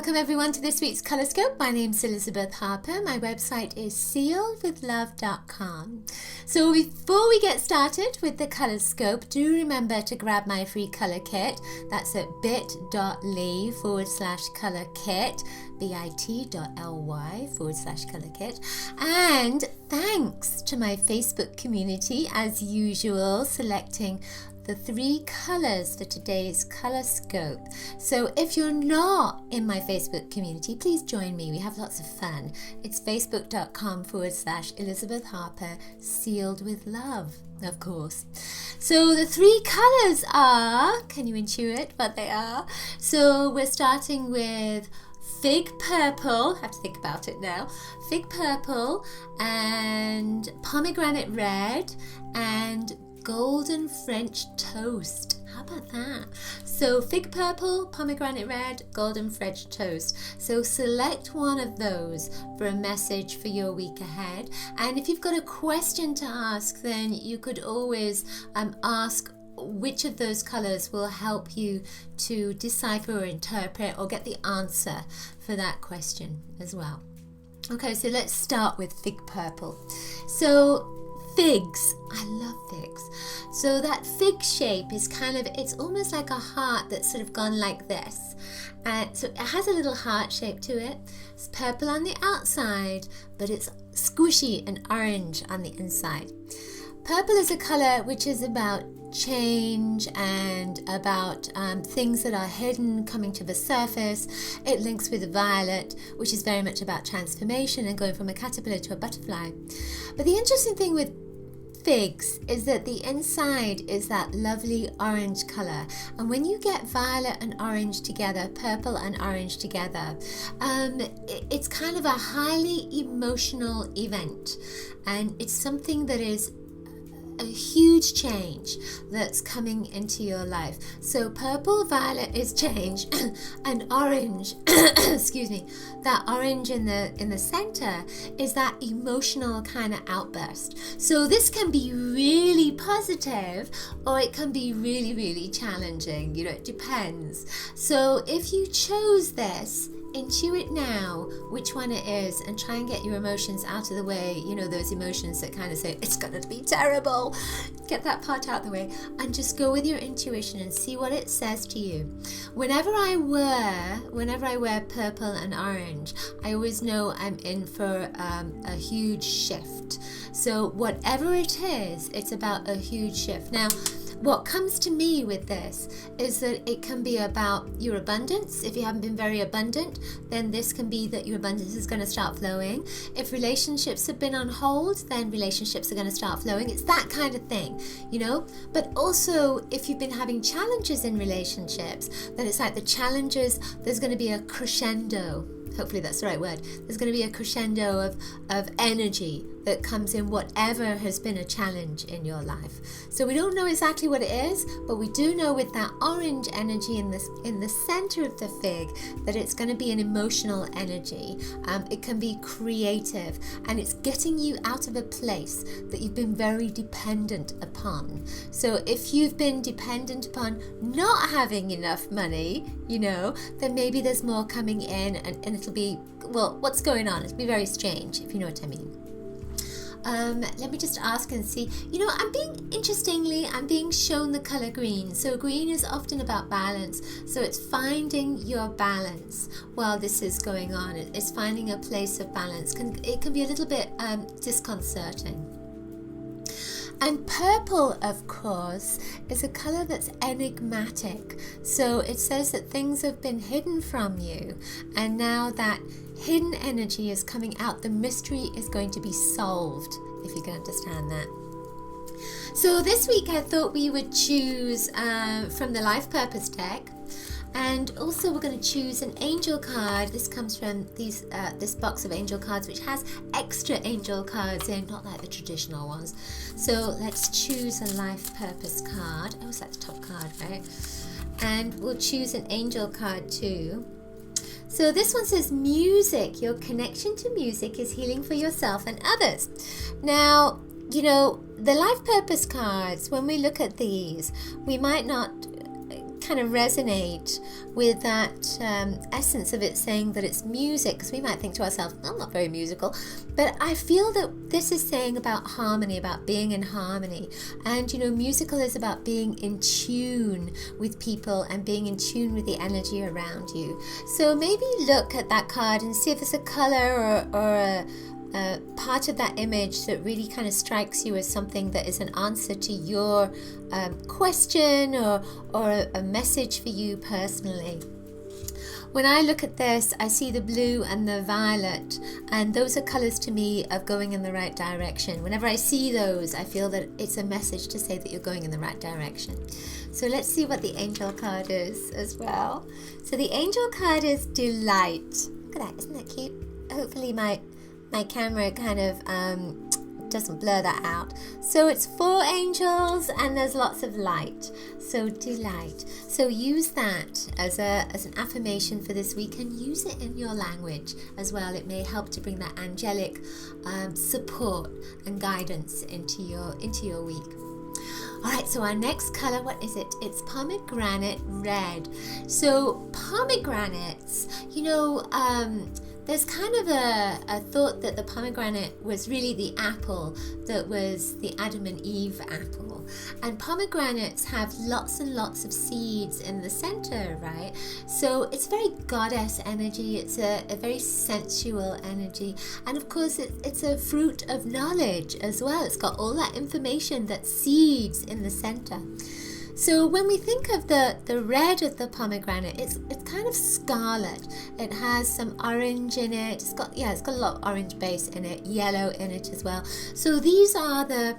Welcome everyone to this week's Colorscope. My name's Elizabeth Harper. My website is sealedwithlove.com. So before we get started with the Colorscope, do remember to grab my free color kit. That's at bit.ly/color kit, bit.ly/color kit. And thanks to my Facebook community, as usual, selecting the 3 colors for today's Colorscope. So if you're not in my Facebook community, please join me. We have lots of fun. It's facebook.com/Elizabeth Harper, sealed with love, of course. So the 3 colors are, can you intuit what they are? So we're starting with Fig Purple, I have to think about it now, Fig Purple and Pomegranate Red and Golden French Toast. How about that? So Fig Purple, Pomegranate Red, Golden French Toast. So select one of those for a message for your week ahead. And if you've got a question to ask, then you could always ask which of those colors will help you to decipher or interpret or get the answer for that question as well. Okay, so let's start with Fig Purple. So figs, I love figs. So that fig shape is it's almost like a heart that's sort of gone like this. So it has a little heart shape to it. It's purple on the outside, but it's squishy and orange on the inside. Purple is a color which is about change and about things that are hidden coming to the surface. It links with violet, which is very much about transformation and going from a caterpillar to a butterfly. But the interesting thing with figs is that the inside is that lovely orange color, and when you get violet and orange together, purple and orange together, it's kind of a highly emotional event, and it's something that is a huge change that's coming into your life. So purple, violet is change, and orange, excuse me, that orange in the center is that emotional kind of outburst. So this can be really positive, or it can be really, really challenging. It depends. So if you chose this, intuit now which one it is and try and get your emotions out of the way. Those emotions that kind of say it's gonna be terrible. Get that part out of the way and just go with your intuition and see what it says to you. Whenever I wear purple and orange, I always know I'm in for a huge shift. So whatever it is, it's about a huge shift. Now, what comes to me with this is that it can be about your abundance. If you haven't been very abundant, then this can be that your abundance is going to start flowing. If relationships have been on hold, then relationships are going to start flowing. It's that kind of thing, But also, if you've been having challenges in relationships, then it's like the challenges, there's going to be a crescendo. Hopefully that's the right word. There's going to be a crescendo of energy that comes in whatever has been a challenge in your life. So we don't know exactly what it is, but we do know with that orange energy in the center of the fig that it's going to be an emotional energy. It can be creative, and it's getting you out of a place that you've been very dependent upon. So if you've been dependent upon not having enough money, then maybe there's more coming in, and it'll be, well, what's going on? It'll be very strange, if you know what I mean. Let me just ask and see. I'm being shown the color green. So green is often about balance. So it's finding your balance while this is going on. It's finding a place of balance. It can be a little bit disconcerting. And purple, of course, is a color that's enigmatic. So it says that things have been hidden from you, and now that hidden energy is coming out, the mystery is going to be solved, if you can understand that. So this week I thought we would choose from the Life Purpose deck. And also we're going to choose an angel card. This comes from this box of angel cards, which has extra angel cards in, not like the traditional ones. So let's choose a life purpose card. Oh, that's the top card, right? And we'll choose an angel card too. So this one says music. Your connection to music is healing for yourself and others. Now, the life purpose cards, when we look at these, we might not kind of resonate with that essence of it saying that it's music, because we might think to ourselves, I'm not very musical, but I feel that this is saying about harmony, about being in harmony. And you know, musical is about being in tune with people and being in tune with the energy around you. So maybe look at that card and see if there's a color or a part of that image that really kind of strikes you as something that is an answer to your question or a message for you personally. When I look at this, I see the blue and the violet, and those are colors to me of going in the right direction. Whenever I see those, I feel that it's a message to say that you're going in the right direction. So let's see what the angel card is as well. So the angel card is delight. Look at that, isn't that cute? Hopefully my camera kind of doesn't blur that out. So it's 4 angels and there's lots of light. So delight. So use that as an affirmation for this week, and use it in your language as well. It may help to bring that angelic support and guidance into your week. All right, so our next color, what is it? It's pomegranate red. So pomegranates, you know, there's kind of a thought that the pomegranate was really the apple that was the Adam and Eve apple. And pomegranates have lots and lots of seeds in the center, right? So it's very goddess energy. It's a very sensual energy. And of course, it's a fruit of knowledge as well. It's got all that information, that seeds in the center. So when we think of the red of the pomegranate, it's kind of scarlet. It has some orange in it. It's got a lot of orange base in it, yellow in it as well. So these are the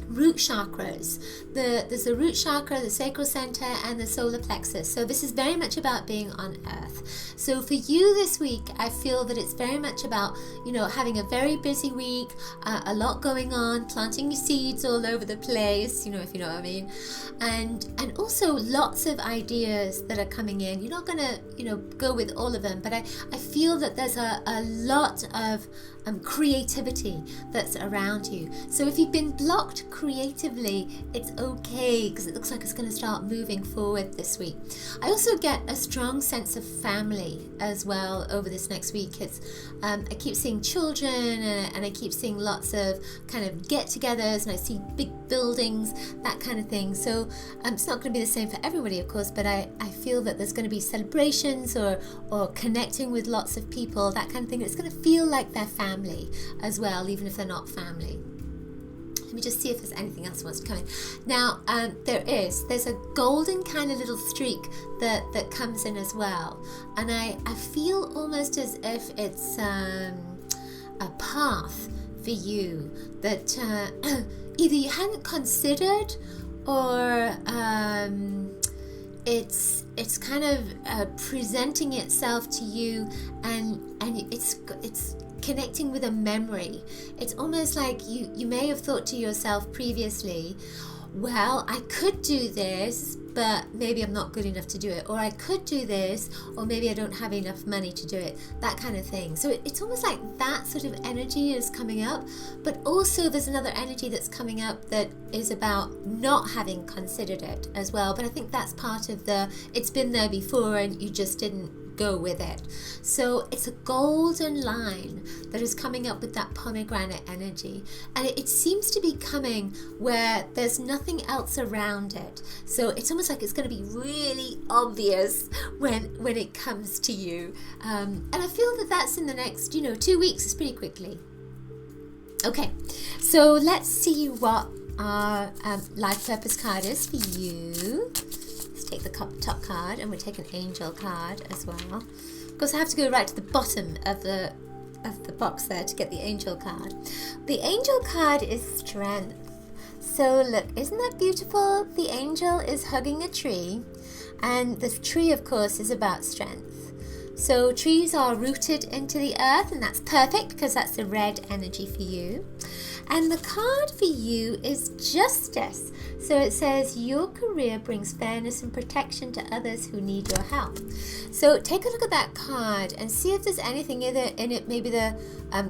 root chakras. There's the root chakra, the sacral center, and the solar plexus. So this is very much about being on earth. So for you this week, I feel that it's very much about, you know, having a very busy week, a lot going on, planting your seeds all over the place, you know, if you know what I mean, and also lots of ideas that are coming in. You're not gonna, you know, go with all of them, but I feel that there's a lot of creativity that's around you. So if you've been blocked creatively, it's okay, because it looks like it's going to start moving forward this week. I also get a strong sense of family as well over this next week. It's I keep seeing children, and I keep seeing lots of kind of get-togethers, and I see big buildings, that kind of thing. So it's not going to be the same for everybody, of course, but I feel that there's going to be celebrations or connecting with lots of people, that kind of thing. It's going to feel like they're family as well, even if they're not family. Let me just see if there's anything else that wants to come in. Now, there's a golden kind of little streak that comes in as well. And I feel almost as if it's a path for you that either you hadn't considered, or it's kind of presenting itself to you, and it's connecting with a memory. It's almost like you may have thought to yourself previously, well, I could do this, but maybe I'm not good enough to do it, or I could do this, or maybe I don't have enough money to do it, that kind of thing. So it's almost like that sort of energy is coming up, but also there's another energy that's coming up that is about not having considered it as well. But I think that's part of it's been there before and you just didn't go with it. So it's a golden line that is coming up with that pomegranate energy, and it seems to be coming where there's nothing else around it. So it's almost like it's going to be really obvious when it comes to you, and I feel that that's in the next 2 weeks. It's pretty quickly. Okay, so let's see what our life purpose card is for you. Take the top card, and we'll take an angel card as well. Of course, I have to go right to the bottom of the box there to get the angel card. The angel card is strength. So look, isn't that beautiful? The angel is hugging a tree, and the tree, of course, is about strength. So trees are rooted into the earth, and that's perfect because that's the red energy for you. And the card for you is Justice. So it says, your career brings fairness and protection to others who need your help. So take a look at that card and see if there's anything in it, maybe the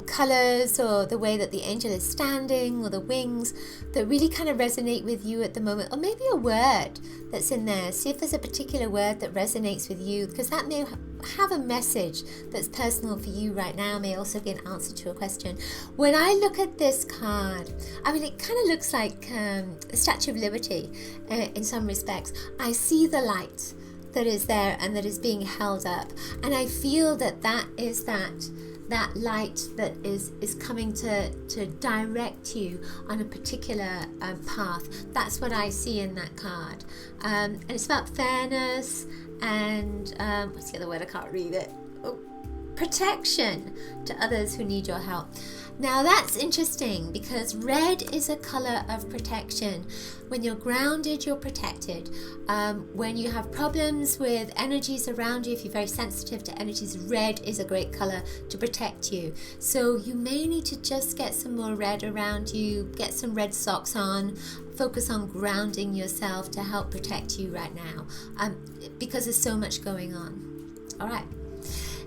colors or the way that the angel is standing or the wings that really kind of resonate with you at the moment, or maybe a word that's in there. See if there's a particular word that resonates with you, because that may have a message that's personal for you right now, may also be an answer to a question. When I look at this card, I mean, it kind of looks like the Statue of Liberty in some respects. I see the light that is there and that is being held up, and I feel that is that light that is coming to direct you on a particular path. That's what I see in that card. And it's about fairness and what's the other word? I can't read it. Protection to others who need your help. Now that's interesting, because red is a color of protection. When you're grounded, you're protected. When you have problems with energies around you, if you're very sensitive to energies, red is a great color to protect you. So you may need to just get some more red around you, get some red socks on, focus on grounding yourself to help protect you right now, because there's so much going on. All right.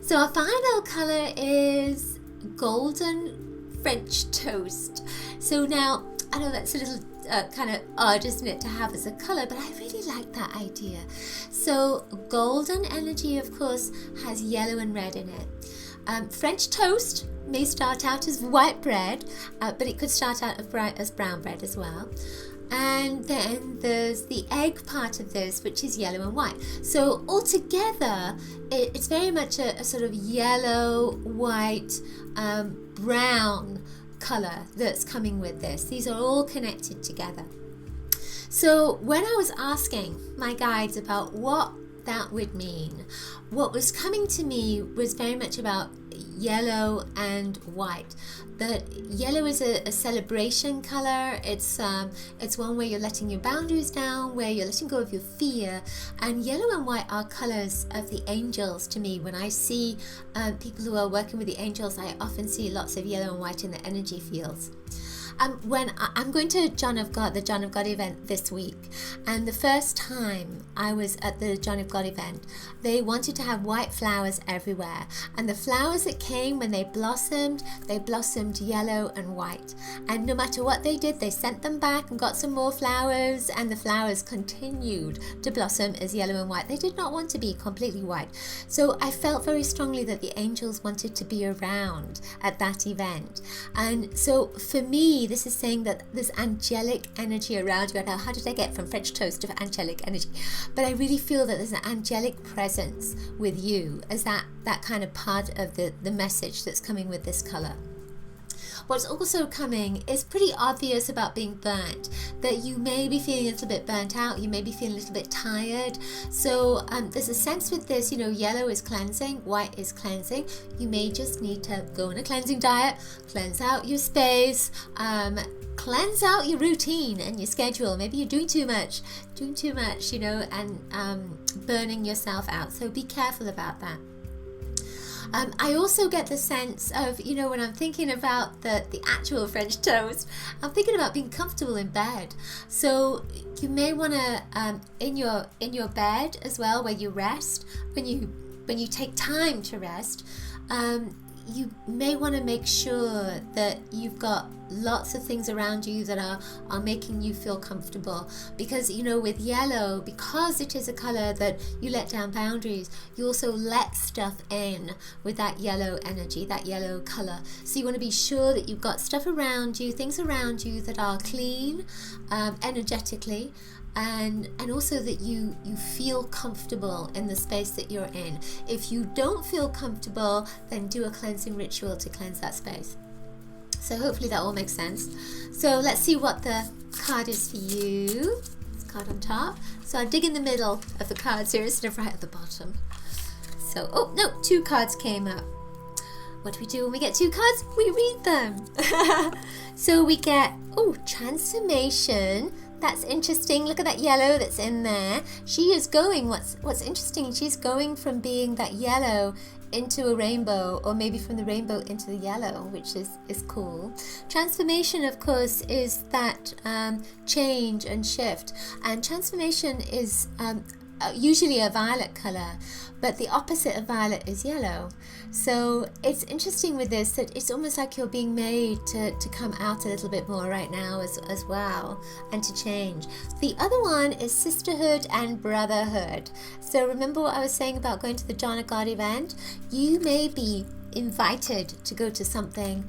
So our final color is golden French toast. So now, I know that's a little kind of odd, isn't it, to have as a color, but I really like that idea. So golden energy, of course, has yellow and red in it. French toast may start out as white bread, but it could start out as brown bread as well. And then there's the egg part of this, which is yellow and white. So altogether, it's very much a sort of yellow, white, brown color that's coming with this. These are all connected together. So when I was asking my guides about what that would mean, what was coming to me was very much about yellow and white. That yellow is a celebration color. It's one where you're letting your boundaries down, where you're letting go of your fear. And yellow and white are colors of the angels to me. When I see people who are working with the angels, I often see lots of yellow and white in the energy fields. When I'm going to the John of God event this week, and the first time I was at the John of God event, they wanted to have white flowers everywhere, and the flowers that came when they blossomed yellow and white, and no matter what they did, they sent them back and got some more flowers, and the flowers continued to blossom as yellow and white. They did not want to be completely white. So I felt very strongly that the angels wanted to be around at that event, and so for me, this is saying that there's angelic energy around you. Now, how did I get from French toast to angelic energy? But I really feel that there's an angelic presence with you as that kind of part of the message that's coming with this color. What's also coming is pretty obvious about being burnt, that you may be feeling a little bit burnt out, you may be feeling a little bit tired. So there's a sense with this, yellow is cleansing, white is cleansing. You may just need to go on a cleansing diet, cleanse out your space, cleanse out your routine and your schedule. Maybe you're doing too much, and burning yourself out. So be careful about that. I also get the sense of, when I'm thinking about the actual French toast, I'm thinking about being comfortable in bed. So you may want to, in your bed as well, where you rest, when you take time to rest, you may want to make sure that you've got lots of things around you that are making you feel comfortable, because with yellow, because it is a color that you let down boundaries, you also let stuff in with that yellow energy, that yellow color. So you want to be sure that you've got stuff around you, things around you that are clean energetically, and also that you feel comfortable in the space that you're in. If you don't feel comfortable, then do a cleansing ritual to cleanse that space. So hopefully that all makes sense. So let's see what the card is for you. This card on top. So I dig in the middle of the cards here instead of right at the bottom. So, oh no, 2 cards came up. What do we do when we get 2 cards? We read them. So we get, transformation. That's interesting. Look at that yellow that's in there. She is going, what's interesting, she's going from being that yellow into a rainbow, or maybe from the rainbow into the yellow, which is cool. Transformation, of course, is that change and shift, and transformation is usually a violet color, but the opposite of violet is yellow. So it's interesting with this that it's almost like you're being made to come out a little bit more right now as well, and to change. The other one is sisterhood and brotherhood. So remember what I was saying about going to the John of God event? You may be invited to go to something,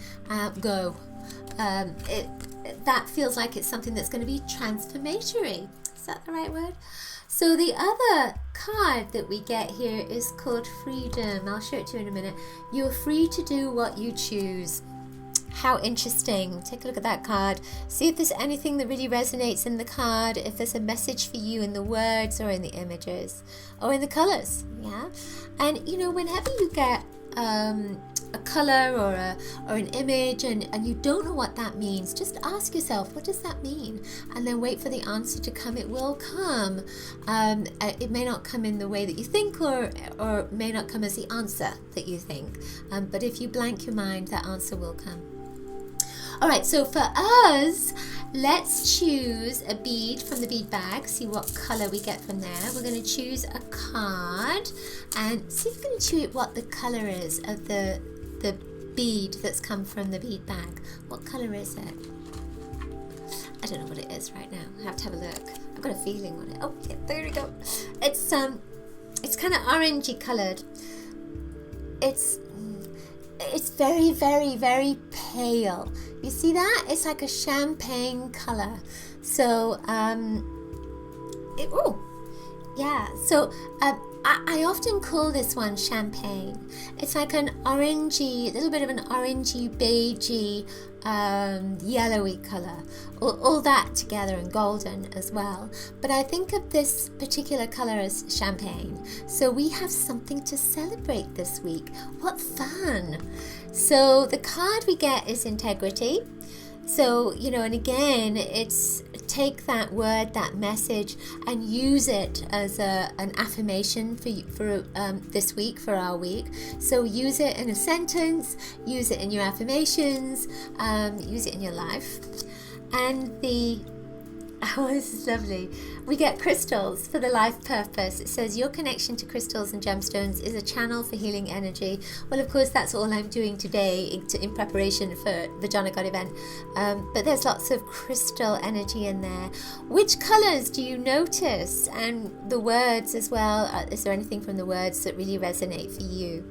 that feels like it's something that's going to be transformatory. Is that the right word? So the other card that we get here is called Freedom. I'll show it to you in a minute. You're free to do what you choose. How interesting. Take a look at that card. See if there's anything that really resonates in the card, if there's a message for you in the words or in the images or in the colors. Yeah. And you know, whenever you get a color or an image and you don't know what that means, just ask yourself, what does that mean? And then wait for the answer to come. It will come. It may not come in the way that you think, or may not come as the answer that you think, but if you blank your mind, that answer will come. Alright, so for us, let's choose a bead from the bead bag, see what color we get from there. We're going to choose a card and see if we can intuit what the color is of the bead that's come from the bead bag. What color is it? I don't know what it is right now. I have to have a look. I've got a feeling on it. Oh, yeah, there we go. It's kind of orangey colored. It's very, very, very pale. You see that? It's like a champagne color. So, I often call this one champagne. It's like an orangey, a little bit of an orangey, beigey, yellowy color. All that together, and golden as well. But I think of this particular color as champagne. So we have something to celebrate this week. What fun! So the card we get is integrity. So, you know, and again, it's take that word, that message, and use it as an affirmation for this week, for our week. So use it in a sentence, use it in your affirmations, use it in your life. And this is lovely. We get crystals for the life purpose. It says your connection to crystals and gemstones is a channel for healing energy. Well, of course, that's all I'm doing today in preparation for the John of God event. But there's lots of crystal energy in there. Which colors do you notice? And the words as well. Is there anything from the words that really resonate for you?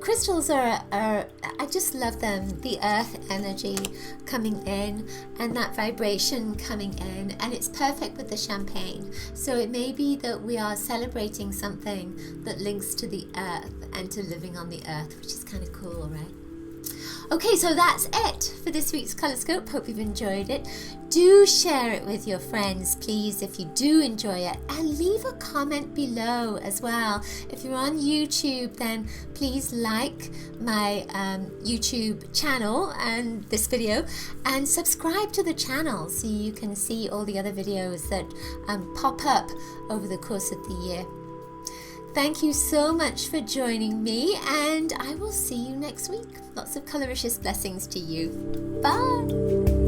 Crystals are, I just love them. The earth energy coming in and that vibration coming in, and it's perfect with the champagne. So it may be that we are celebrating something that links to the earth and to living on the earth, which is kind of cool, right? Okay, so that's it for this week's Colorscope. Hope you've enjoyed it. Do share it with your friends, please, if you do enjoy it. And leave a comment below as well. If you're on YouTube, then please like my YouTube channel and this video. And subscribe to the channel so you can see all the other videos that pop up over the course of the year. Thank you so much for joining me, and I will see you next week. Lots of coloricious blessings to you. Bye!